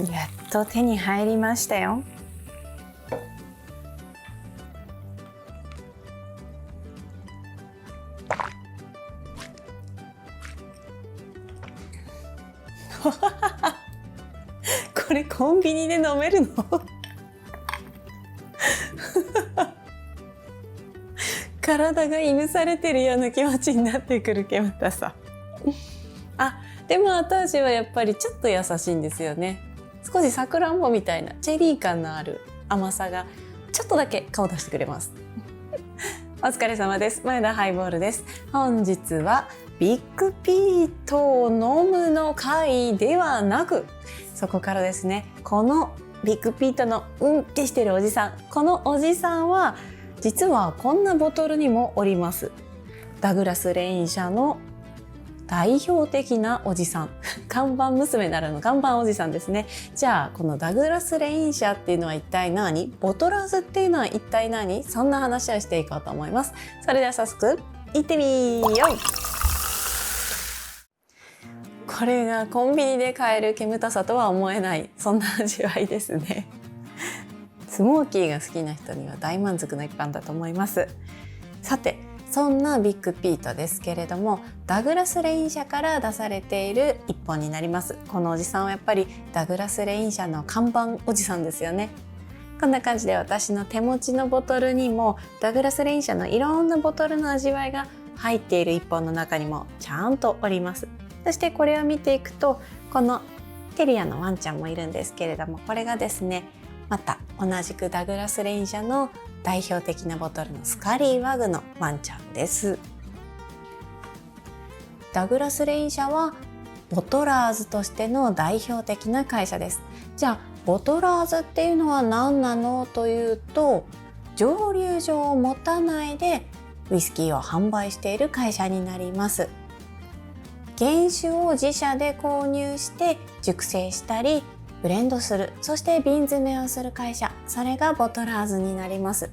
やっと手に入りましたよ。これコンビニで飲めるの？体がいぶされてるような気持ちになってくるけまたさ。でも後味はやっぱりちょっと優しいんですよね。少しさくらんぼみたいなチェリー感のある甘さがちょっとだけ顔出してくれます。お疲れ様です。前田ハイボールです。本日はビッグピートを飲むの回ではなく、そこからですね、このビッグピートのうんってしてるおじさん、このおじさんは実はこんなボトルにもおります。ダグラスレイン社の代表的なおじさん、看板娘ならぬ看板おじさんですね。じゃあこのダグラスレイン社っていうのは一体何？ボトラーズっていうのは一体何？そんな話をしていこうと思います。それでは早速行ってみよう。これがコンビニで買える煙たさとは思えない、そんな味わいですね。スモーキーが好きな人には大満足の一杯だと思います。さて、そんなビッグピートですけれども、ダグラスレイン社から出されている一本になります。このおじさんはやっぱりダグラスレイン社の看板おじさんですよね。こんな感じで私の手持ちのボトルにもダグラスレイン社のいろんなボトルの味わいが入っている一本の中にもちゃんとおります。そしてこれを見ていくと、このテリアのワンちゃんもいるんですけれども、これがですね、また同じくダグラスレイン社の代表的なボトルのスカリーワグのワンちゃんです。ダグラスレイン社はボトラーズとしての代表的な会社です。じゃあボトラーズっていうのは何なのというと、蒸留所を持たないでウイスキーを販売している会社になります。原酒を自社で購入して熟成したりブレンドする、そして瓶詰めをする会社、それがボトラーズになります。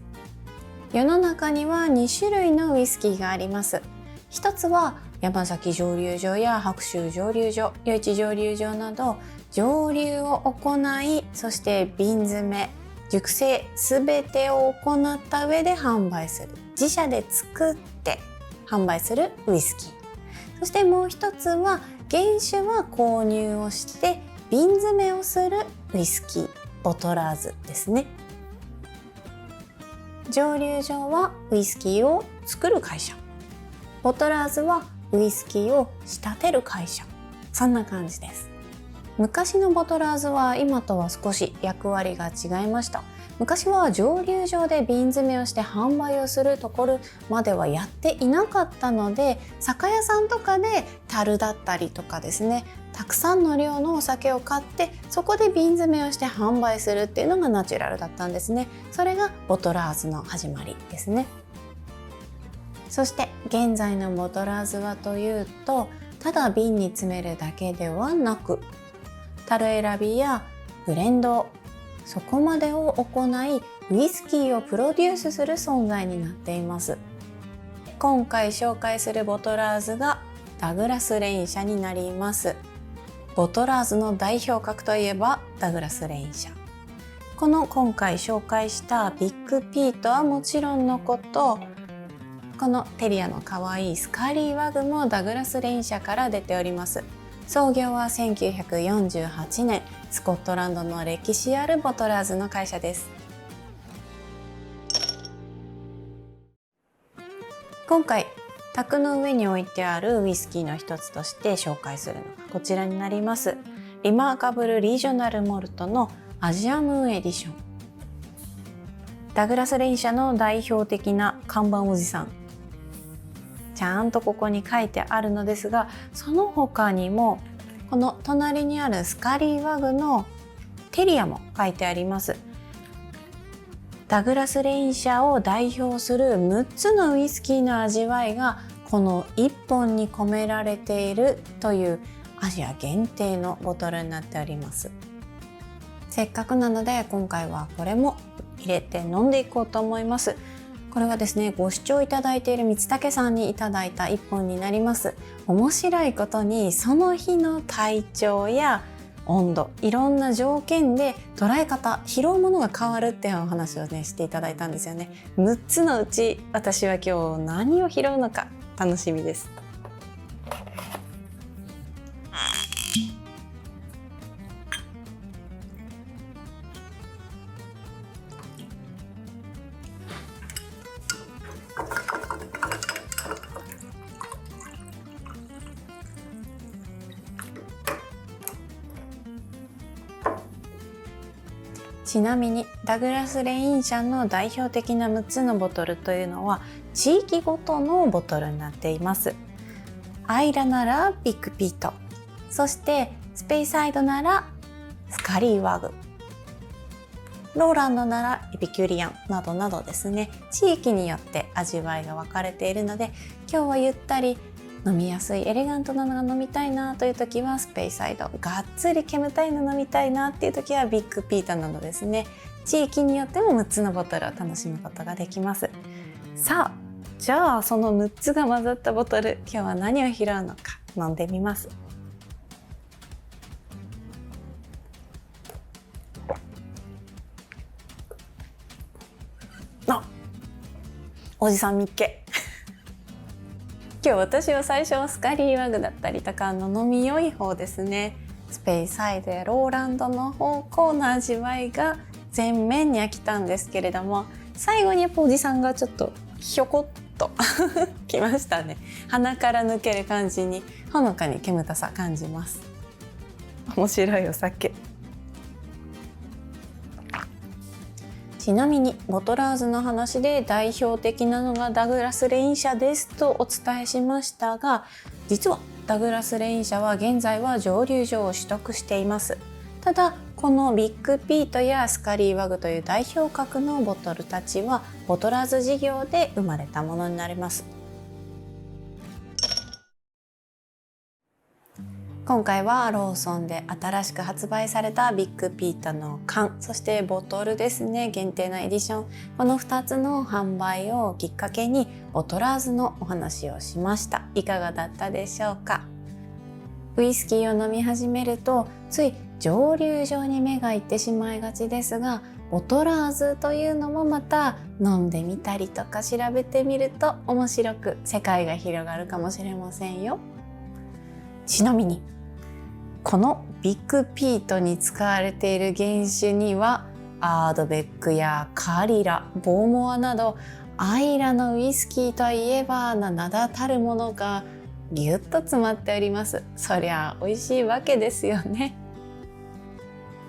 世の中には2種類のウイスキーがあります。一つは山崎蒸留所や白州蒸留所、余市蒸留所など蒸留を行い、そして瓶詰め、熟成すべてを行った上で販売する、自社で作って販売するウイスキー。そしてもう一つは原酒は購入をして瓶詰めをするウイスキー、ボトラーズですね。蒸留所はウイスキーを作る会社、ボトラーズはウイスキーを仕立てる会社、そんな感じです。昔のボトラーズは今とは少し役割が違いました。昔は蒸留所で瓶詰めをして販売をするところまではやっていなかったので、酒屋さんとかで樽だったりとかですね、たくさんの量のお酒を買ってそこで瓶詰めをして販売するっていうのがナチュラルだったんですね。それがボトラーズの始まりですね。そして現在のボトラーズはというと、ただ瓶に詰めるだけではなく、樽選びやブレンド、そこまでを行いウイスキーをプロデュースする存在になっています。今回紹介するボトラーズがダグラスレイン社になります。ボトラーズの代表格といえばダグラスレイン社。この今回紹介したビッグピートはもちろんのこと、このテリアの可愛いスカリーワグもダグラスレイン社から出ております。創業は1948年、スコットランドの歴史あるボトラーズの会社です。今回卓の上に置いてあるウイスキーの一つとして紹介するのがこちらになります。リマーカブル・リージョナル・モルトのアジアムーンエディション。ダグラスレイン社の代表的な看板おじさん、ちゃんとここに書いてあるのですが、その他にもこの隣にあるスカリーワグのテリアも書いてあります。ダグラスレイン社を代表する6つのウイスキーの味わいがこの1本に込められているというアジア限定のボトルになっております。せっかくなので今回はこれも入れて飲んでいこうと思います。これはですね、ご視聴いただいている光武さんにいただいた1本になります。面白いことにその日の体調や温度、いろんな条件で捉え方、拾うものが変わるっていうお話をねしていただいたんですよね。6つのうち私は今日何を拾うのか楽しみです。ちなみにダグラス・レイン社の代表的な6つのボトルというのは地域ごとのボトルになっています。アイラならビッグピート、そしてスペイサイドならスカリーワグ、ローランドならエピキュリアンなどなどですね、地域によって味わいが分かれているので、今日はゆったり飲みやすいエレガントなのが飲みたいなという時はスペイサイド、がっつり煙たいの飲みたいなっていう時はビッグピートなどですね、地域によっても6つのボトルを楽しむことができます。さあ、じゃあその6つが混ざったボトル、今日は何を拾うのか飲んでみます。あ、おじさんみっけ今日私は最初はスカリーワグだったりとか飲み良い方ですね、スペイサイドやローランドの方向の味わいが前面に飽きたんですけれども、最後にやっぱおじさんがちょっとひょこっときましたね。鼻から抜ける感じにほのかに煙たさ感じます。面白いお酒。ちなみにボトラーズの話で代表的なのがダグラス・レイン社ですとお伝えしましたが、実はダグラス・レイン社は現在は蒸留所を取得しています。ただこのビッグピートやスカリーワグという代表格のボトルたちはボトラーズ事業で生まれたものになります。今回はローソンで新しく発売されたビッグピートの缶、そしてボトルですね、限定のエディション、この2つの販売をきっかけにボトラーズのお話をしました。いかがだったでしょうか。ウイスキーを飲み始めるとつい蒸留所に目がいってしまいがちですが、ボトラーズというのもまた飲んでみたりとか調べてみると面白く世界が広がるかもしれませんよ。ちなみにこのビッグピートに使われている原酒にはアードベックやカリラ、ボーモアなどアイラのウイスキーといえば名だたるものがぎゅっと詰まっております。そりゃ美味しいわけですよね。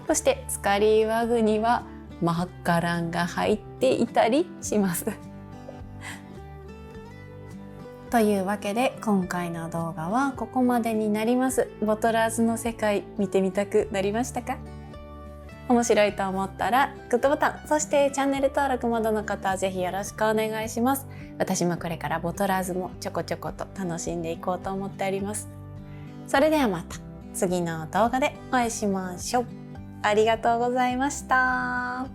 そしてスカリーワグにはマッカランが入っていたりしますというわけで今回の動画はここまでになります。ボトラーズの世界見てみたくなりましたか？面白いと思ったらグッドボタン、そしてチャンネル登録まだの方はぜひよろしくお願いします。私もこれからボトラーズもちょこちょこと楽しんでいこうと思っております。それではまた次の動画でお会いしましょう。ありがとうございました。